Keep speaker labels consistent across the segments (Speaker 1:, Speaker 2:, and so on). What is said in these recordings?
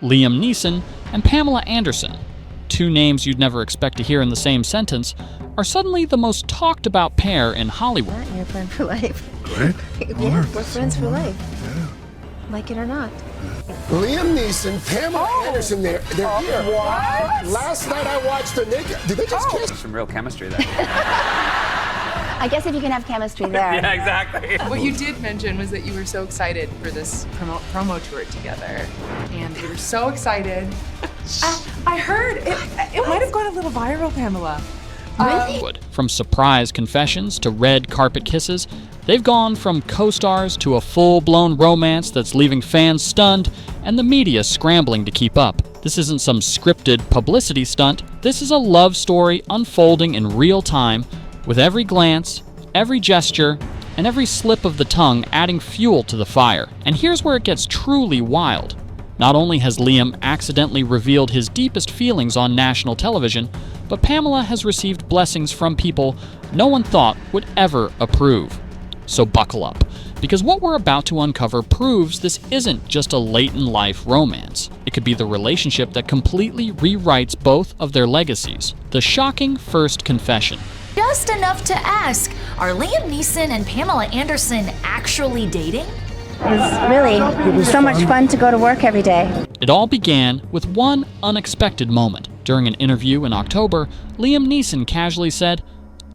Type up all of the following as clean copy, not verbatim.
Speaker 1: Liam Neeson and Pamela Anderson, two names you'd never expect to hear in the same sentence, are suddenly the most talked about pair in Hollywood.
Speaker 2: You're a friend for life.
Speaker 3: Great.
Speaker 2: Yeah, we're friends for life.
Speaker 3: Yeah.
Speaker 2: Like it or not.
Speaker 4: Liam Neeson, Pamela Anderson, they're here.
Speaker 5: What?
Speaker 4: Last night I watched them. Did they just kiss?
Speaker 5: Some real chemistry there.
Speaker 2: I guess if you can have chemistry there.
Speaker 5: Yeah, exactly.
Speaker 6: What you did mention was that you were so excited for this promo tour together. And they were so excited. I heard it might have gone a little viral, Pamela.
Speaker 1: Hollywood. From surprise confessions to red carpet kisses, they've gone from co-stars to a full-blown romance that's leaving fans stunned and the media scrambling to keep up. This isn't some scripted publicity stunt. This is a love story unfolding in real time, with every glance, every gesture, and every slip of the tongue adding fuel to the fire. And here's where it gets truly wild. Not only has Liam accidentally revealed his deepest feelings on national television, but Pamela has received blessings from people no one thought would ever approve. So buckle up, because what we're about to uncover proves this isn't just a late-in-life romance. It could be the relationship that completely rewrites both of their legacies. The shocking first confession.
Speaker 7: Just enough to ask, are Liam Neeson and Pamela Anderson actually dating?
Speaker 2: It was really so much fun to go to work every day.
Speaker 1: It all began with one unexpected moment. During an interview in October, Liam Neeson casually said,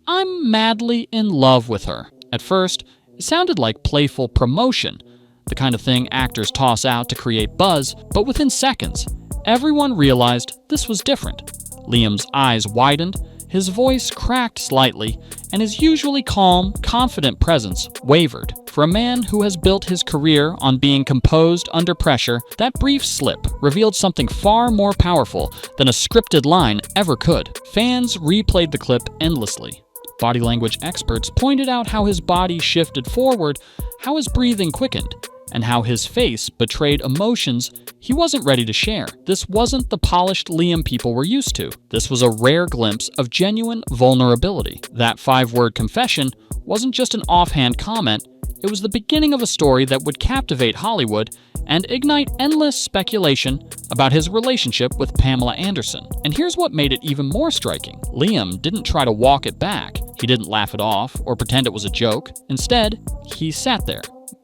Speaker 1: "I'm madly in love with her." At first, it sounded like playful promotion, the kind of thing actors toss out to create buzz, but within seconds, everyone realized this was different. Liam's eyes widened, his voice cracked slightly, and his usually calm, confident presence wavered. For a man who has built his career on being composed under pressure, that brief slip revealed something far more powerful than a scripted line ever could. Fans replayed the clip endlessly. Body language experts pointed out how his body shifted forward, how his breathing quickened, and how his face betrayed emotions he wasn't ready to share. This wasn't the polished Liam people were used to. This was a rare glimpse of genuine vulnerability. That 5-word confession wasn't just an offhand comment, it was the beginning of a story that would captivate Hollywood and ignite endless speculation about his relationship with Pamela Anderson. And here's what made it even more striking. Liam didn't try to walk it back. He didn't laugh it off or pretend it was a joke. Instead, he sat there,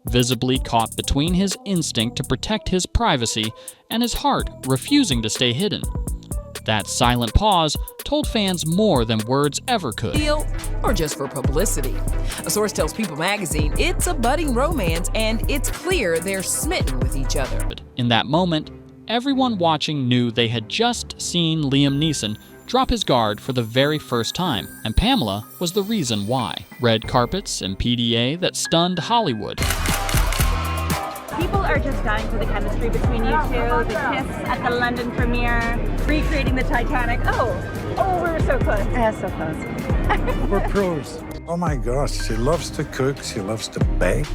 Speaker 1: visibly caught between his instinct to protect his privacy and his heart refusing to stay hidden. That silent pause told fans more than words ever could.
Speaker 8: Deal or just for publicity? A source tells People magazine it's a budding romance and it's clear they're smitten with each other.
Speaker 1: In that moment, everyone watching knew they had just seen Liam Neeson drop his guard for the very first time, and Pamela was the reason why. Red carpets and PDA that stunned Hollywood.
Speaker 9: People are just dying for the chemistry between you two. The kiss at the London premiere, recreating the Titanic. Oh, we were so close.
Speaker 2: Yeah, so close.
Speaker 3: We're pros. Oh my gosh, she loves to cook, she loves to bake.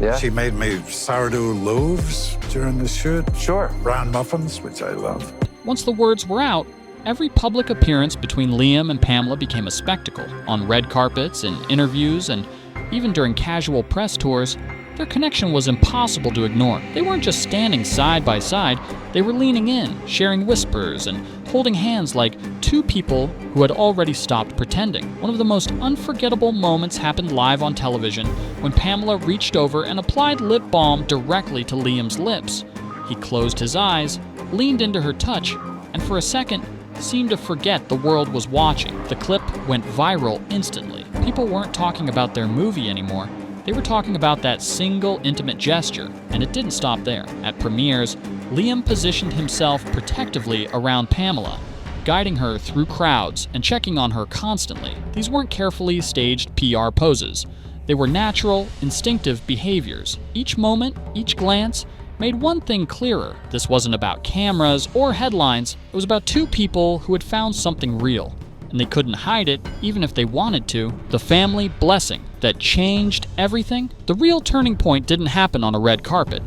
Speaker 5: Yeah.
Speaker 3: She made me sourdough loaves during the shoot.
Speaker 5: Sure.
Speaker 3: Brown muffins, which I love.
Speaker 1: Once the words were out, every public appearance between Liam and Pamela became a spectacle. On red carpets, in interviews, and even during casual press tours, their connection was impossible to ignore. They weren't just standing side by side, they were leaning in, sharing whispers, and holding hands like two people who had already stopped pretending. One of the most unforgettable moments happened live on television when Pamela reached over and applied lip balm directly to Liam's lips. He closed his eyes, leaned into her touch, and for a second, seemed to forget the world was watching. The clip went viral instantly. People weren't talking about their movie anymore. They were talking about that single intimate gesture, and it didn't stop there. At premieres, Liam positioned himself protectively around Pamela, guiding her through crowds and checking on her constantly. These weren't carefully staged PR poses. They were natural, instinctive behaviors. Each moment, each glance, made one thing clearer. This wasn't about cameras or headlines. It was about two people who had found something real, and they couldn't hide it even if they wanted to. The family blessing that changed everything. The real turning point didn't happen on a red carpet.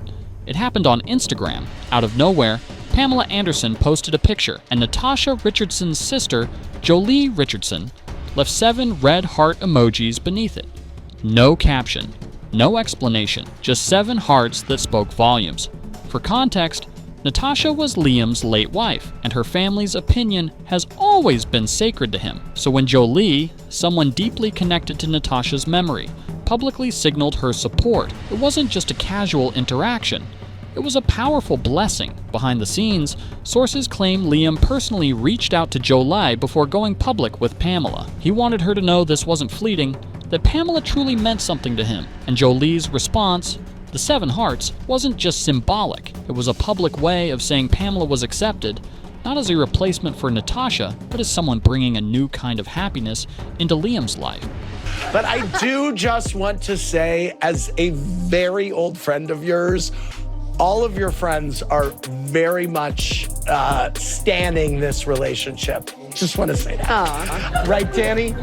Speaker 1: It happened on Instagram. Out of nowhere, Pamela Anderson posted a picture, and Natasha Richardson's sister, Jolie Richardson, left 7 red heart emojis beneath it. No caption, no explanation, just 7 hearts that spoke volumes. For context, Natasha was Liam's late wife, and her family's opinion has always been sacred to him. So when Jolie, someone deeply connected to Natasha's memory, publicly signaled her support, it wasn't just a casual interaction. It was a powerful blessing. Behind the scenes, sources claim Liam personally reached out to Jolie before going public with Pamela. He wanted her to know this wasn't fleeting, that Pamela truly meant something to him, and Jolie's response, the 7 hearts, wasn't just symbolic. It was a public way of saying Pamela was accepted, not as a replacement for Natasha, but as someone bringing a new kind of happiness into Liam's life.
Speaker 4: But I do just want to say, as a very old friend of yours, all of your friends are very much standing this relationship. Just want to say that.
Speaker 2: Aw.
Speaker 4: Right, Danny?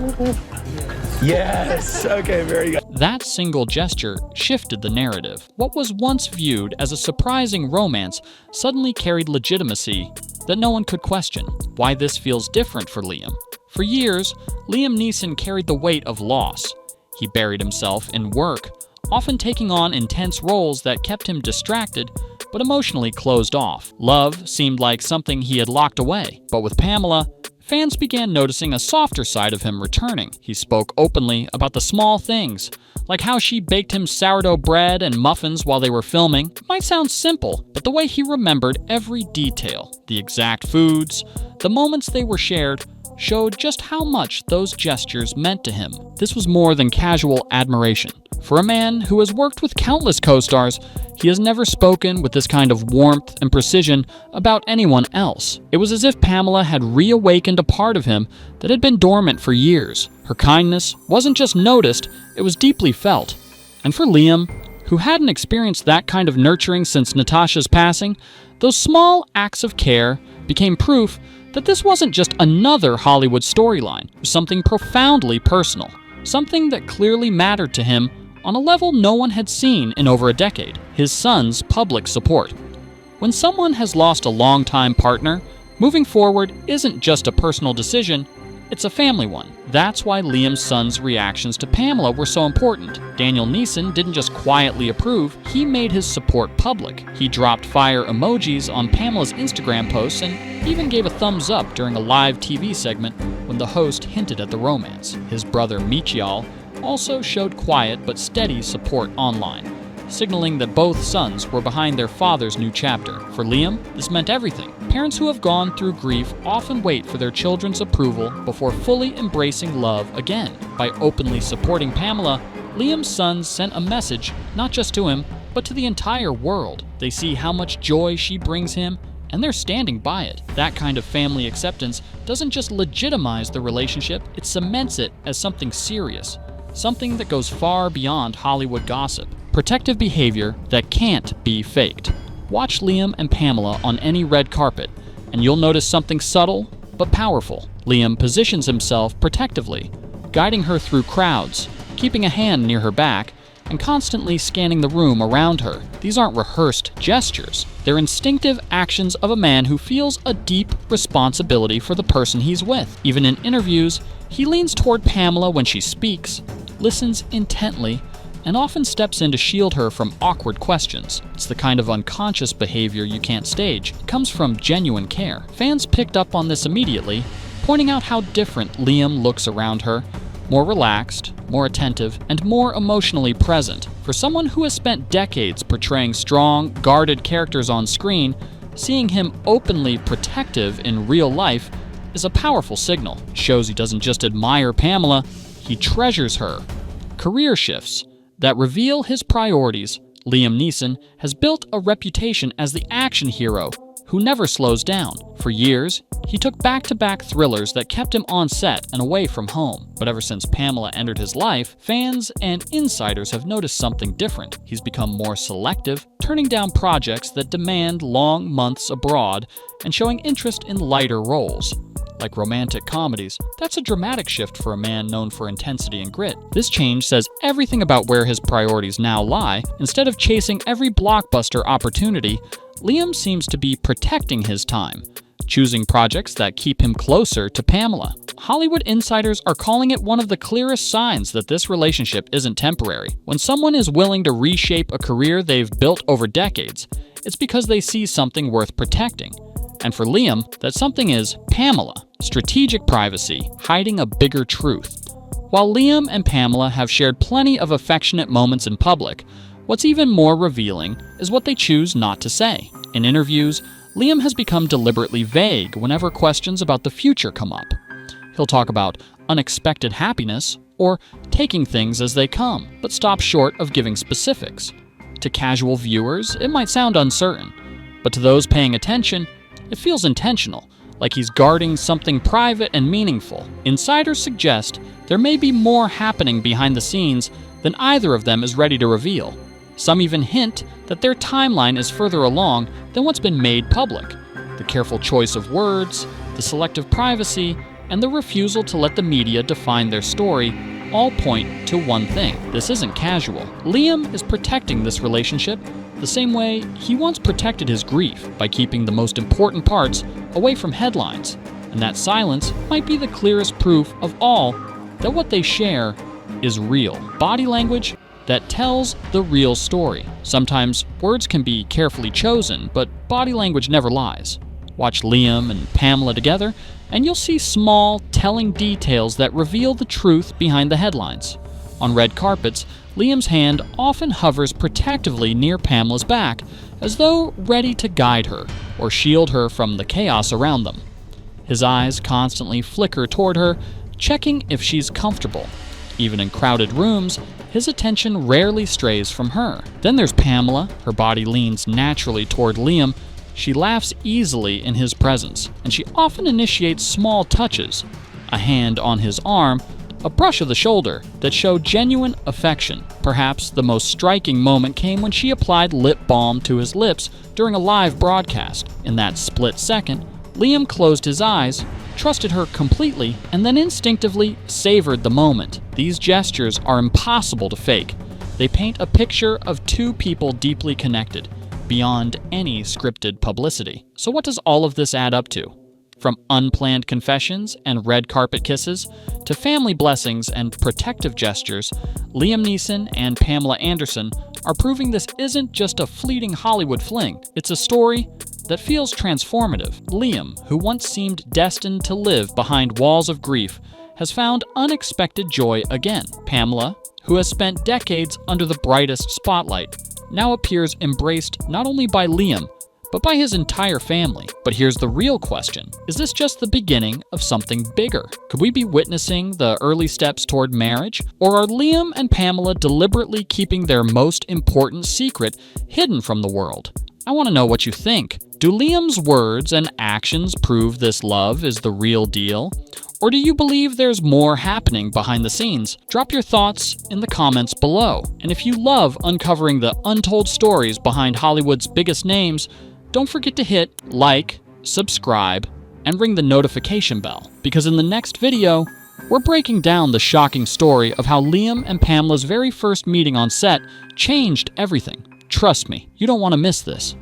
Speaker 4: Yes. Okay, very good.
Speaker 1: That single gesture shifted the narrative. What was once viewed as a surprising romance suddenly carried legitimacy that no one could question. Why this feels different for Liam. For years, Liam Neeson carried the weight of loss. He buried himself in work, often taking on intense roles that kept him distracted, but emotionally closed off. Love seemed like something he had locked away. But with Pamela, fans began noticing a softer side of him returning. He spoke openly about the small things, like how she baked him sourdough bread and muffins while they were filming. It might sound simple, but the way he remembered every detail, the exact foods, the moments they were shared, showed just how much those gestures meant to him. This was more than casual admiration. For a man who has worked with countless co-stars, he has never spoken with this kind of warmth and precision about anyone else. It was as if Pamela had reawakened a part of him that had been dormant for years. Her kindness wasn't just noticed, it was deeply felt. And for Liam, who hadn't experienced that kind of nurturing since Natasha's passing, those small acts of care became proof that this wasn't just another Hollywood storyline. It was something profoundly personal, something that clearly mattered to him on a level no one had seen in over a decade: his son's public support. When someone has lost a longtime partner, moving forward isn't just a personal decision, it's a family one. That's why Liam's son's reactions to Pamela were so important. Daniel Neeson didn't just quietly approve, he made his support public. He dropped fire emojis on Pamela's Instagram posts and even gave a thumbs up during a live TV segment when the host hinted at the romance. His brother Michial also showed quiet but steady support online, signaling that both sons were behind their father's new chapter. For Liam, this meant everything. Parents who have gone through grief often wait for their children's approval before fully embracing love again. By openly supporting Pamela, Liam's sons sent a message not just to him, but to the entire world. They see how much joy she brings him, and they're standing by it. That kind of family acceptance doesn't just legitimize the relationship, it cements it as something serious. Something that goes far beyond Hollywood gossip. Protective behavior that can't be faked. Watch Liam and Pamela on any red carpet, and you'll notice something subtle but powerful. Liam positions himself protectively, guiding her through crowds, keeping a hand near her back, and constantly scanning the room around her. These aren't rehearsed gestures. They're instinctive actions of a man who feels a deep responsibility for the person he's with. Even in interviews, he leans toward Pamela when she speaks, listens intently, and often steps in to shield her from awkward questions. It's the kind of unconscious behavior you can't stage. It comes from genuine care. Fans picked up on this immediately, pointing out how different Liam looks around her, more relaxed, more attentive, and more emotionally present. For someone who has spent decades portraying strong, guarded characters on screen, seeing him openly protective in real life is a powerful signal. It shows he doesn't just admire Pamela, he treasures her. Career shifts that reveal his priorities. Liam Neeson has built a reputation as the action hero who never slows down. For years, he took back-to-back thrillers that kept him on set and away from home. But ever since Pamela entered his life, fans and insiders have noticed something different. He's become more selective, turning down projects that demand long months abroad and showing interest in lighter roles, like romantic comedies. That's a dramatic shift for a man known for intensity and grit. This change says everything about where his priorities now lie. Instead of chasing every blockbuster opportunity, Liam seems to be protecting his time, choosing projects that keep him closer to Pamela. Hollywood insiders are calling it one of the clearest signs that this relationship isn't temporary. When someone is willing to reshape a career they've built over decades, it's because they see something worth protecting. And for Liam, that something is Pamela, strategic privacy, hiding a bigger truth. While Liam and Pamela have shared plenty of affectionate moments in public, what's even more revealing is what they choose not to say. In interviews, Liam has become deliberately vague whenever questions about the future come up. He'll talk about unexpected happiness or taking things as they come, but stop short of giving specifics. To casual viewers, it might sound uncertain, but to those paying attention, it feels intentional, like he's guarding something private and meaningful. Insiders suggest there may be more happening behind the scenes than either of them is ready to reveal. Some even hint that their timeline is further along than what's been made public. The careful choice of words, the selective privacy, and the refusal to let the media define their story all point to one thing. This isn't casual. Liam is protecting this relationship the same way he once protected his grief by keeping the most important parts away from headlines. And that silence might be the clearest proof of all that what they share is real. Body language that tells the real story. Sometimes words can be carefully chosen, but body language never lies. Watch Liam and Pamela together, and you'll see small, telling details that reveal the truth behind the headlines. On red carpets, Liam's hand often hovers protectively near Pamela's back, as though ready to guide her or shield her from the chaos around them. His eyes constantly flicker toward her, checking if she's comfortable. Even in crowded rooms, his attention rarely strays from her. Then there's Pamela. Her body leans naturally toward Liam. She laughs easily in his presence, and she often initiates small touches, a hand on his arm, a brush of the shoulder, that show genuine affection. Perhaps the most striking moment came when she applied lip balm to his lips during a live broadcast. In that split second, Liam closed his eyes, trusted her completely, and then instinctively savored the moment. These gestures are impossible to fake. They paint a picture of two people deeply connected, beyond any scripted publicity. So what does all of this add up to? From unplanned confessions and red carpet kisses to family blessings and protective gestures, Liam Neeson and Pamela Anderson are proving this isn't just a fleeting Hollywood fling. It's a story that feels transformative. Liam, who once seemed destined to live behind walls of grief, has found unexpected joy again. Pamela, who has spent decades under the brightest spotlight, now appears embraced not only by Liam, but by his entire family. But here's the real question. Is this just the beginning of something bigger? Could we be witnessing the early steps toward marriage? Or are Liam and Pamela deliberately keeping their most important secret hidden from the world? I want to know what you think. Do Liam's words and actions prove this love is the real deal? Or do you believe there's more happening behind the scenes? Drop your thoughts in the comments below. And if you love uncovering the untold stories behind Hollywood's biggest names, don't forget to hit like, subscribe, and ring the notification bell. Because in the next video, we're breaking down the shocking story of how Liam and Pamela's very first meeting on set changed everything. Trust me, you don't want to miss this.